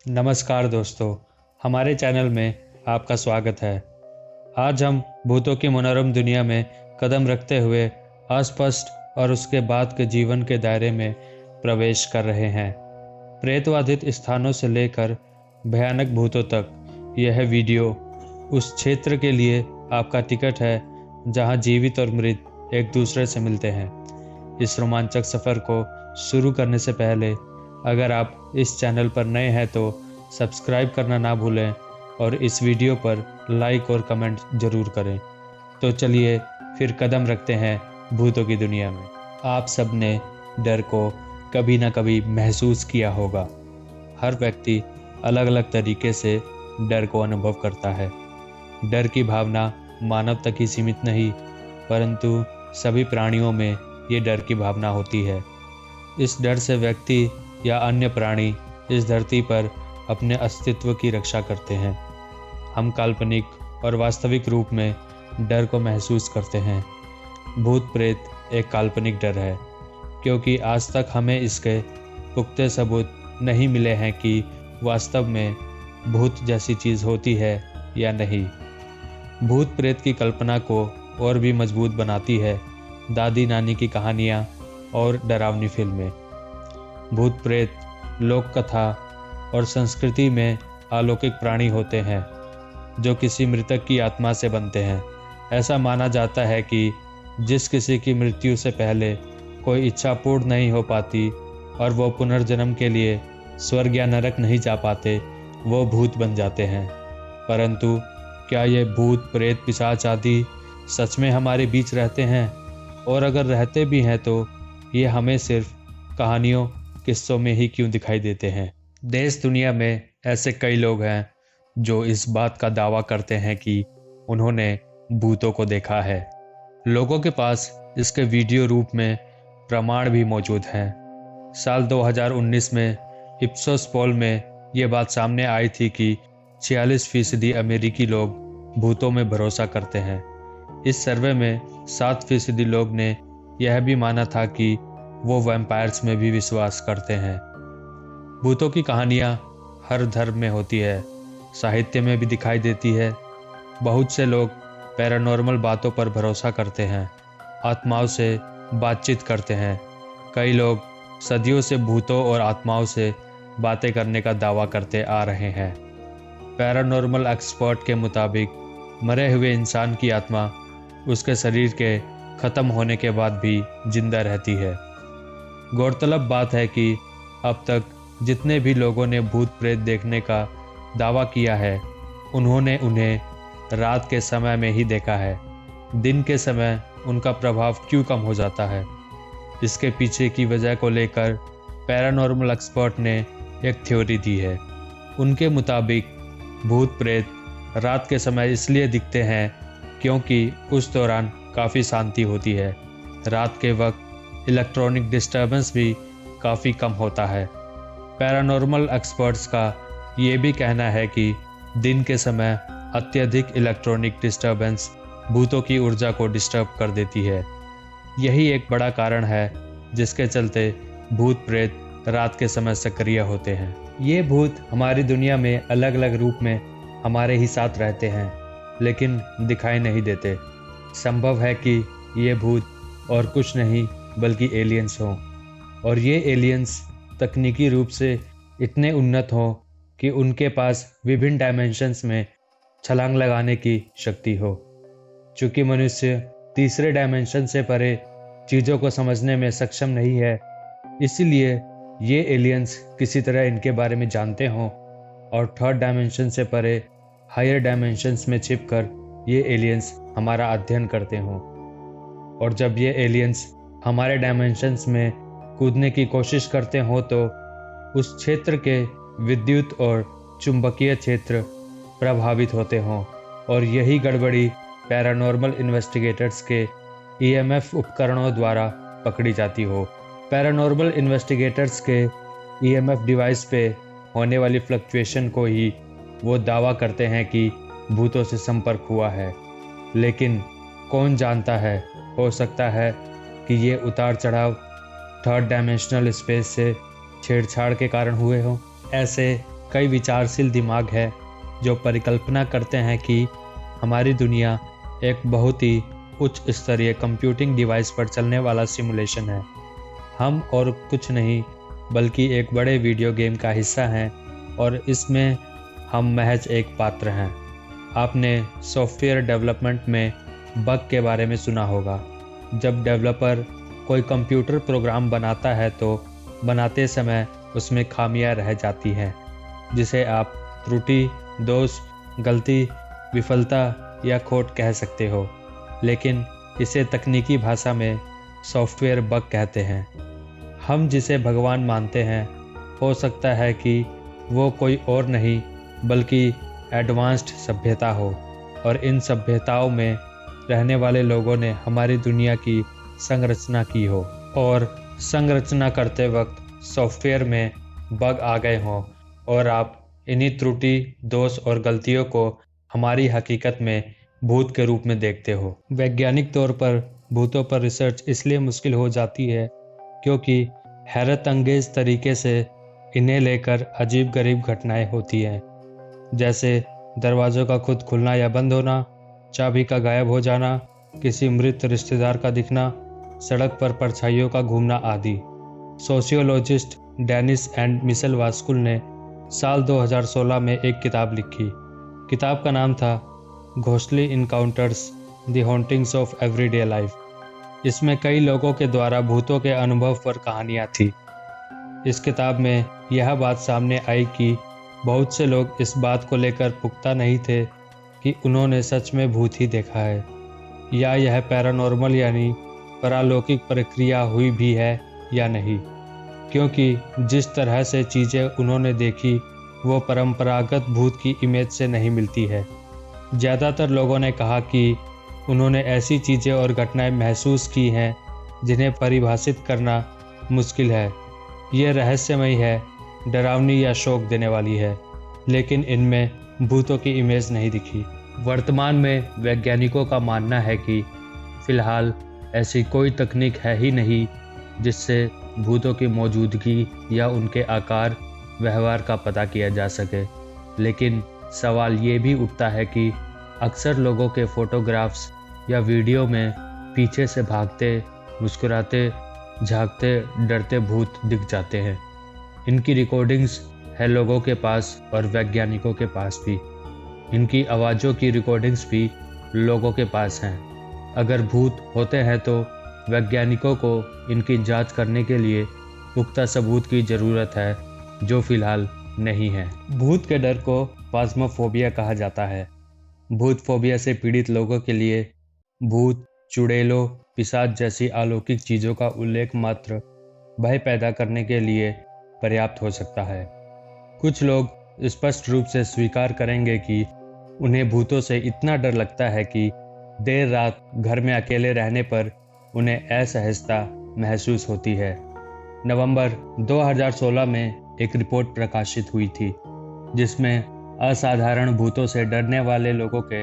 नमस्कार दोस्तों, हमारे चैनल में आपका स्वागत है। आज हम भूतों की मनोरम दुनिया में कदम रखते हुए अस्पष्ट और उसके बाद के जीवन के दायरे में प्रवेश कर रहे हैं। प्रेतवाधित स्थानों से लेकर भयानक भूतों तक यह वीडियो उस क्षेत्र के लिए आपका टिकट है जहां जीवित और मृत एक दूसरे से मिलते हैं। इस रोमांचक सफ़र को शुरू करने से पहले अगर आप इस चैनल पर नए हैं तो सब्सक्राइब करना ना भूलें और इस वीडियो पर लाइक और कमेंट ज़रूर करें। तो चलिए फिर कदम रखते हैं भूतों की दुनिया में। आप सब ने डर को कभी ना कभी महसूस किया होगा। हर व्यक्ति अलग अलग तरीके से डर को अनुभव करता है। डर की भावना मानव तक ही सीमित नहीं, परंतु सभी प्राणियों में ये डर की भावना होती है। इस डर से व्यक्ति या अन्य प्राणी इस धरती पर अपने अस्तित्व की रक्षा करते हैं। हम काल्पनिक और वास्तविक रूप में डर को महसूस करते हैं। भूत प्रेत एक काल्पनिक डर है, क्योंकि आज तक हमें इसके पुख्ते सबूत नहीं मिले हैं कि वास्तव में भूत जैसी चीज़ होती है या नहीं। भूत प्रेत की कल्पना को और भी मजबूत बनाती है दादी नानी की कहानियाँ और डरावनी फिल्में। भूत प्रेत लोक कथा और संस्कृति में अलौकिक प्राणी होते हैं जो किसी मृतक की आत्मा से बनते हैं। ऐसा माना जाता है कि जिस किसी की मृत्यु से पहले कोई इच्छा पूर्ण नहीं हो पाती और वो पुनर्जन्म के लिए स्वर्ग या नरक नहीं जा पाते, वो भूत बन जाते हैं। परंतु क्या ये भूत प्रेत पिशाच आदि सच में हमारे बीच रहते हैं? और अगर रहते भी हैं तो ये हमें सिर्फ कहानियों किस्सों में ही क्यों दिखाई देते हैं? देश दुनिया में ऐसे कई लोग हैं जो इस बात का दावा करते हैं कि उन्होंने भूतों को देखा है। लोगों के पास इसके वीडियो रूप में प्रमाण भी मौजूद हैं। साल 2019 में इप्सोस पोल में ये बात सामने आई थी कि 46% अमेरिकी लोग भूतों में भरोसा करते हैं। इस सर्वे में 7% लोग ने यह भी माना था कि वो वैम्पायर्स में भी विश्वास करते हैं। भूतों की कहानियाँ हर धर्म में होती है, साहित्य में भी दिखाई देती है। बहुत से लोग पैरानॉर्मल बातों पर भरोसा करते हैं, आत्माओं से बातचीत करते हैं। कई लोग सदियों से भूतों और आत्माओं से बातें करने का दावा करते आ रहे हैं। पैरानॉर्मल एक्सपर्ट के मुताबिक मरे हुए इंसान की आत्मा उसके शरीर के ख़त्म होने के बाद भी जिंदा रहती है। गौरतलब बात है कि अब तक जितने भी लोगों ने भूत प्रेत देखने का दावा किया है, उन्होंने उन्हें रात के समय में ही देखा है। दिन के समय उनका प्रभाव क्यों कम हो जाता है? इसके पीछे की वजह को लेकर पैरानॉर्मल एक्सपर्ट ने एक थ्योरी दी है। उनके मुताबिक भूत प्रेत रात के समय इसलिए दिखते हैं क्योंकि उस दौरान काफ़ी शांति होती है। रात के वक्त इलेक्ट्रॉनिक डिस्टर्बेंस भी काफ़ी कम होता है। पैरानॉर्मल एक्सपर्ट्स का ये भी कहना है कि दिन के समय अत्यधिक इलेक्ट्रॉनिक डिस्टर्बेंस भूतों की ऊर्जा को डिस्टर्ब कर देती है। यही एक बड़ा कारण है जिसके चलते भूत प्रेत रात के समय सक्रिय होते हैं। ये भूत हमारी दुनिया में अलग अलग रूप में हमारे ही साथ रहते हैं, लेकिन दिखाई नहीं देते। संभव है कि ये भूत और कुछ नहीं बल्कि एलियंस हों, और ये एलियंस तकनीकी रूप से इतने उन्नत हों कि उनके पास विभिन्न डायमेंशंस में छलांग लगाने की शक्ति हो। चूँकि मनुष्य तीसरे डायमेंशन से परे चीज़ों को समझने में सक्षम नहीं है, इसीलिए ये एलियंस किसी तरह इनके बारे में जानते हों और थर्ड डायमेंशन से परे हायर डायमेंशंस में छिपकर ये एलियंस हमारा अध्ययन करते हों। और जब ये एलियंस हमारे डायमेंशंस में कूदने की कोशिश करते हों तो उस क्षेत्र के विद्युत और चुंबकीय क्षेत्र प्रभावित होते हों, और यही गड़बड़ी पैरानॉर्मल इन्वेस्टिगेटर्स के ईएमएफ उपकरणों द्वारा पकड़ी जाती हो। पैरानॉर्मल इन्वेस्टिगेटर्स के ईएमएफ डिवाइस पे होने वाली फ्लक्चुएशन को ही वो दावा करते हैं कि भूतों से संपर्क हुआ है। लेकिन कौन जानता है, हो सकता है कि ये उतार चढ़ाव थर्ड डायमेंशनल स्पेस से छेड़छाड़ के कारण हुए हों। ऐसे कई विचारशील दिमाग है जो परिकल्पना करते हैं कि हमारी दुनिया एक बहुत ही उच्च स्तरीय कंप्यूटिंग डिवाइस पर चलने वाला सिमुलेशन है। हम और कुछ नहीं बल्कि एक बड़े वीडियो गेम का हिस्सा हैं और इसमें हम महज एक पात्र हैं। आपने सॉफ्टवेयर डेवलपमेंट में बग के बारे में सुना होगा। जब डेवलपर कोई कंप्यूटर प्रोग्राम बनाता है तो बनाते समय उसमें खामियां रह जाती हैं, जिसे आप त्रुटि, दोष, गलती, विफलता या खोट कह सकते हो, लेकिन इसे तकनीकी भाषा में सॉफ्टवेयर बग कहते हैं। हम जिसे भगवान मानते हैं, हो सकता है कि वो कोई और नहीं बल्कि एडवांस्ड सभ्यता हो, और इन सभ्यताओं में रहने वाले लोगों ने हमारी दुनिया की संरचना की हो और संरचना करते वक्त सॉफ्टवेयर में बग आ गए हों और आप इन्हीं त्रुटि, दोष और गलतियों को हमारी हकीकत में भूत के रूप में देखते हो। वैज्ञानिक तौर पर भूतों पर रिसर्च इसलिए मुश्किल हो जाती है क्योंकि हैरत अंगेज तरीके से इन्हें लेकर अजीब गरीब घटनाएं होती हैं, जैसे दरवाज़ों का खुद खुलना या बंद होना, चाबी का गायब हो जाना, किसी मृत रिश्तेदार का दिखना, सड़क पर परछाइयों का घूमना आदि। सोशियोलॉजिस्ट डेनिस एंड मिशेल वास्कुल ने साल 2016 में एक किताब लिखी। किताब का नाम था ghostly encounters, the hauntings of everyday life. इसमें कई लोगों के द्वारा भूतों के अनुभव पर कहानियाँ थी। इस किताब में यह बात सामने आई कि बहुत से लोग इस बात को लेकर पुख्ता नहीं थे कि उन्होंने सच में भूत ही देखा है या यह पैरानॉर्मल यानी पारलौकिक प्रक्रिया हुई भी है या नहीं, क्योंकि जिस तरह से चीज़ें उन्होंने देखी वो परंपरागत भूत की इमेज से नहीं मिलती है। ज़्यादातर लोगों ने कहा कि उन्होंने ऐसी चीज़ें और घटनाएं महसूस की हैं जिन्हें परिभाषित करना मुश्किल है। ये रहस्यमयी है, डरावनी या शौक देने वाली है, लेकिन इनमें भूतों की इमेज नहीं दिखी। वर्तमान में वैज्ञानिकों का मानना है कि फिलहाल ऐसी कोई तकनीक है ही नहीं जिससे भूतों की मौजूदगी या उनके आकार, व्यवहार का पता किया जा सके। लेकिन सवाल ये भी उठता है कि अक्सर लोगों के फोटोग्राफ्स या वीडियो में पीछे से भागते, मुस्कुराते, झांकते, डरते भूत दिख जाते हैं। इनकी रिकॉर्डिंग्स है लोगों के पास और वैज्ञानिकों के पास भी। इनकी आवाज़ों की रिकॉर्डिंग्स भी लोगों के पास हैं। अगर भूत होते हैं तो वैज्ञानिकों को इनकी जांच करने के लिए पुख्ता सबूत की ज़रूरत है, जो फिलहाल नहीं है। भूत के डर को फास्मोफोबिया कहा जाता है। भूत फोबिया से पीड़ित लोगों के लिए भूत, चुड़ैलों, पिशाच जैसी अलौकिक चीज़ों का उल्लेख मात्र भय पैदा करने के लिए पर्याप्त हो सकता है। कुछ लोग स्पष्ट रूप से स्वीकार करेंगे कि उन्हें भूतों से इतना डर लगता है कि देर रात घर में अकेले रहने पर उन्हें असहजता महसूस होती है। नवंबर 2016 में एक रिपोर्ट प्रकाशित हुई थी जिसमें असाधारण भूतों से डरने वाले लोगों के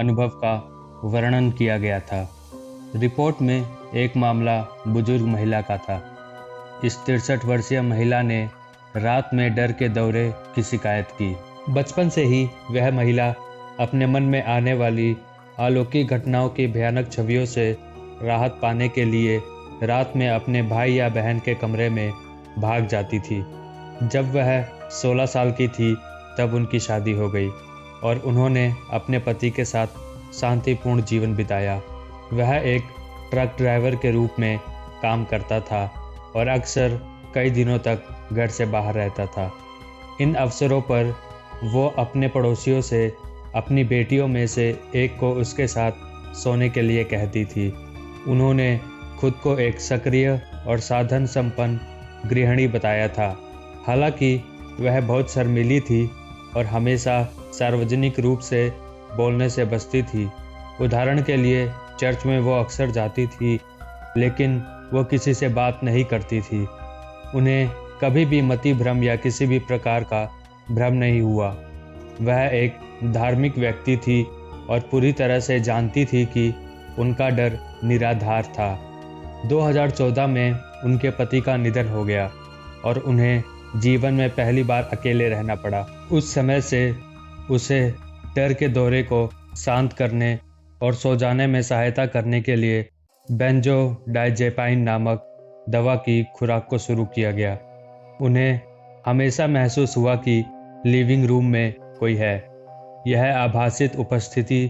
अनुभव का वर्णन किया गया था। रिपोर्ट में एक मामला बुजुर्ग महिला का था। इस 63 वर्षीय महिला ने रात में डर के दौरे की शिकायत की। बचपन से ही वह महिला अपने मन में आने वाली अलौकिक घटनाओं की भयानक छवियों से राहत पाने के लिए रात में अपने भाई या बहन के कमरे में भाग जाती थी। जब वह 16 साल की थी तब उनकी शादी हो गई और उन्होंने अपने पति के साथ शांतिपूर्ण जीवन बिताया। वह एक ट्रक ड्राइवर के रूप में काम करता था और अक्सर कई दिनों तक घर से बाहर रहता था। इन अवसरों पर वो अपने पड़ोसियों से अपनी बेटियों में से एक को उसके साथ सोने के लिए कहती थी। उन्होंने खुद को एक सक्रिय और साधन संपन्न गृहिणी बताया था। हालांकि वह बहुत शर्मीली थी और हमेशा सार्वजनिक रूप से बोलने से बचती थी। उदाहरण के लिए चर्च में वो अक्सर जाती थी, लेकिन वो किसी से बात नहीं करती थी। उन्हें कभी भी मति भ्रम या किसी भी प्रकार का भ्रम नहीं हुआ। वह एक धार्मिक व्यक्ति थी और पूरी तरह से जानती थी कि उनका डर निराधार था। 2014 में उनके पति का निधन हो गया और उन्हें जीवन में पहली बार अकेले रहना पड़ा। उस समय से उसे डर के दौरे को शांत करने और सो जाने में सहायता करने के लिए बेंजोडाइजेपाइन नामक दवा की खुराक को शुरू किया गया। उन्हें हमेशा महसूस हुआ कि लिविंग रूम में कोई है। यह आभासित उपस्थिति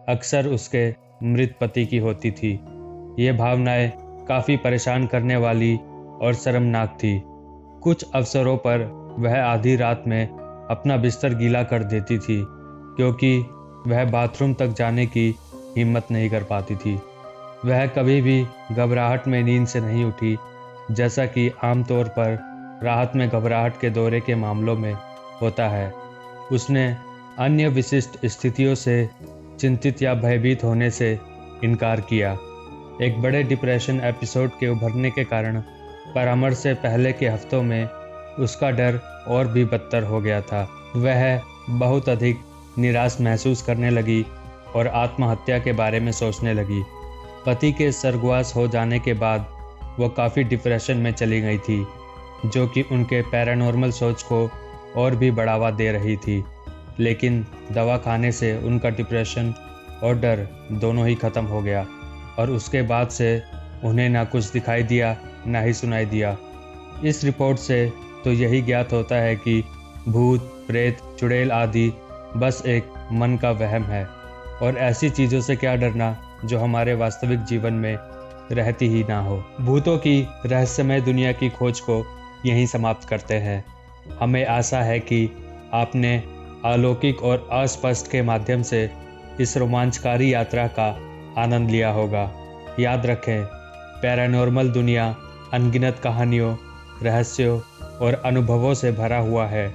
अक्सर उसके मृत पति की होती थी। ये भावनाएं काफ़ी परेशान करने वाली और शर्मनाक थी। कुछ अवसरों पर वह आधी रात में अपना बिस्तर गीला कर देती थी क्योंकि वह बाथरूम तक जाने की हिम्मत नहीं कर पाती थी। वह कभी भी घबराहट में नींद से नहीं उठी, जैसा कि आमतौर पर राहत में घबराहट के दौरे के मामलों में होता है। उसने अन्य विशिष्ट स्थितियों से चिंतित या भयभीत होने से इनकार किया। एक बड़े डिप्रेशन एपिसोड के उभरने के कारण परामर्श से पहले के हफ्तों में उसका डर और भी बदतर हो गया था। वह बहुत अधिक निराश महसूस करने लगी और आत्महत्या के बारे में सोचने लगी। पति के स्वर्गवास हो जाने के बाद वह काफ़ी डिप्रेशन में चली गई थी, जो कि उनके पैरानॉर्मल सोच को और भी बढ़ावा दे रही थी। लेकिन दवा खाने से उनका डिप्रेशन और डर दोनों ही खत्म हो गया और उसके बाद से उन्हें ना कुछ दिखाई दिया ना ही सुनाई दिया। इस रिपोर्ट से तो यही ज्ञात होता है कि भूत, प्रेत, चुड़ैल आदि बस एक मन का वहम है और ऐसी चीज़ों से क्या डरना जो हमारे वास्तविक जीवन में रहती ही ना हो। भूतों की रहस्यमय दुनिया की खोज को यहीं समाप्त करते हैं। हमें आशा है कि आपने अलौकिक और अस्पष्ट के माध्यम से इस रोमांचकारी यात्रा का आनंद लिया होगा। याद रखें, पैरानॉर्मल दुनिया अनगिनत कहानियों, रहस्यों और अनुभवों से भरा हुआ है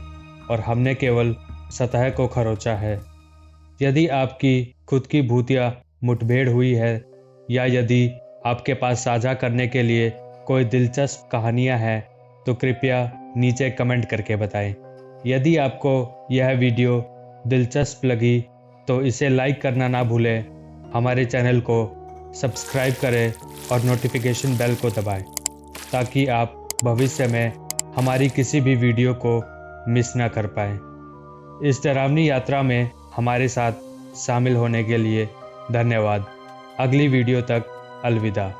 और हमने केवल सतह को खरोंचा है। यदि आपकी खुद की भूतिया मुठभेड़ हुई है या यदि आपके पास साझा करने के लिए कोई दिलचस्प कहानियां हैं, तो कृपया नीचे कमेंट करके बताएं। यदि आपको यह वीडियो दिलचस्प लगी तो इसे लाइक करना ना भूलें। हमारे चैनल को सब्सक्राइब करें और नोटिफिकेशन बेल को दबाएं ताकि आप भविष्य में हमारी किसी भी वीडियो को मिस ना कर पाएं। इस डरावनी यात्रा में हमारे साथ शामिल होने के लिए धन्यवाद। अगली वीडियो तक अलविदा।